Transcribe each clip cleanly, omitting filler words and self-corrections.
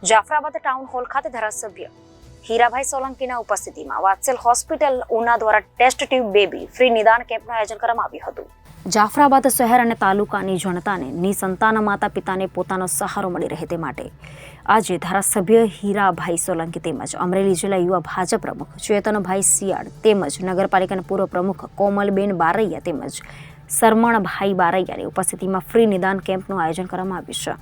Jafrabad town hall ખાતે ધારાસભ્ય હીરાભાઈ સોલંકીના ઉપસ્થિતિમાં વાત્સલ હોસ્પિટલ ઉના દ્વારા ટેસ્ટ ટ્યુબ બેબી ફ્રી નિદાન કેમ્પનું આયોજન કરવામાં આવ્યું હતું. જાફરાબાદ શહેર અને તાલુકાની જનતાને નિસંતાન માતા પિતાને પોતાનો સહારો મળી રહે તે માટે આજે ધારાસભ્ય હીરાભાઈ સોલંકી તેમજ અમરેલી જિલ્લા યુવા ભાજપ પ્રમુખ ચેતનભાઈ સિયાળ તેમજ નગરપાલિકાના પૂર્વ પ્રમુખ કોમલબેન બારૈયા તેમજ સરમણભાઈ બારૈયાની ઉપસ્થિતિમાં ફ્રી નિદાન કેમ્પનું આયોજન કરવામાં આવ્યું છે.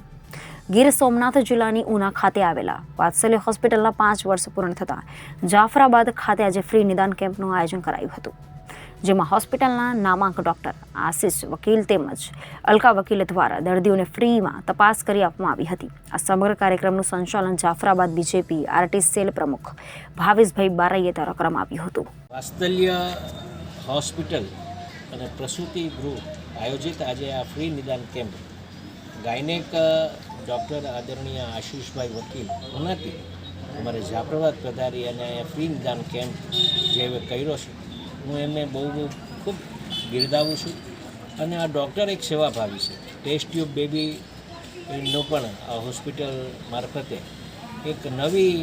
ગીર સોમનાથ જિલ્લાની ઉના ખાતે આવેલા વાત્સલ્ય હોસ્પિટલના 5 વર્ષ પૂર્ણ થતાં જાફરાબાદ ખાતે આજે ફ્રી નિદાન કેમ્પનું આયોજન કરાયું હતું, જેમાં હોસ્પિટલના નામાંક ડોક્ટર આશિષ વકીલ તેમજ અલકા વકીલ દ્વારા દર્દીઓને ફ્રીમાં તપાસ કરી આપવામાં આવી હતી. આ સમગ્ર કાર્યક્રમનું સંચાલન જાફરાબાદ બીજેપી આરટી સેલ પ્રમુખ ભાવેશભાઈ બારૈયા દ્વારા કરવામાં આવ્યું હતું. વાત્સલ્ય હોસ્પિટલ અને પ્રસૂતિ ગૃહ આયોજિત આજે આ ફ્રી નિદાન કેમ્પ ગાયનેક ડૉક્ટર આદરણીય આશીષભાઈ વકીલ ઉનાથી અમારે જાફરાબાદ પધારી અને અહીંયા ફ્રી નિદાન કેમ્પ જે કર્યો છે, હું એમને બહુ ખૂબ બિરદાવું છું. અને આ ડૉક્ટર એક સેવાભાવી છે. ટેસ્ટ ટ્યુબ બેબીનો પણ આ હોસ્પિટલ મારફતે એક નવી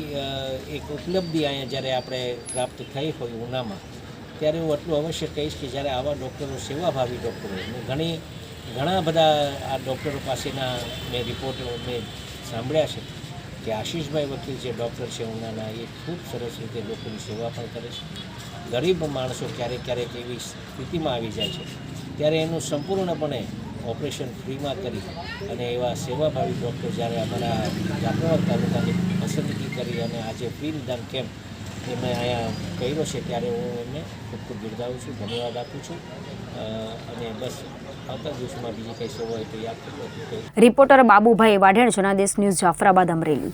એક ઉપલબ્ધિ અહીંયા જ્યારે આપણે પ્રાપ્ત થઈ હોય ઉનામાં, ત્યારે હું એટલું અવશ્ય કહીશ કે જ્યારે આવા ડૉક્ટરો સેવાભાવી ડૉક્ટરો ઘણા બધા આ ડૉક્ટરો પાસેના મેં રિપોર્ટો મેં સાંભળ્યા છે કે આશીષભાઈ વકીલ જે ડૉક્ટર છે ઉનાના, એ ખૂબ સરસ રીતે લોકોની સેવા પણ કરે છે. ગરીબ માણસો ક્યારેક એવી સ્થિતિમાં આવી જાય છે ત્યારે એનું સંપૂર્ણપણે ઓપરેશન ફ્રીમાં કરી અને એવા સેવાભાવી ડૉક્ટર જ્યારે અમારા જાફરાબાદ તાલુકાની પસંદગી કરી અને આજે ફ્રી નિદાન કેમ્પ એમને અહીંયા કર્યો છે, ત્યારે હું એમને ખૂબ બિરદાવું છું, ધન્યવાદ આપું છું. અને બસ આવતા દિવસોમાં બીજી કંઈ સેવા હોય તો એ આપી. Reporter Babubhai Vadhen, Janadesh news, Jafrabad, Amreli.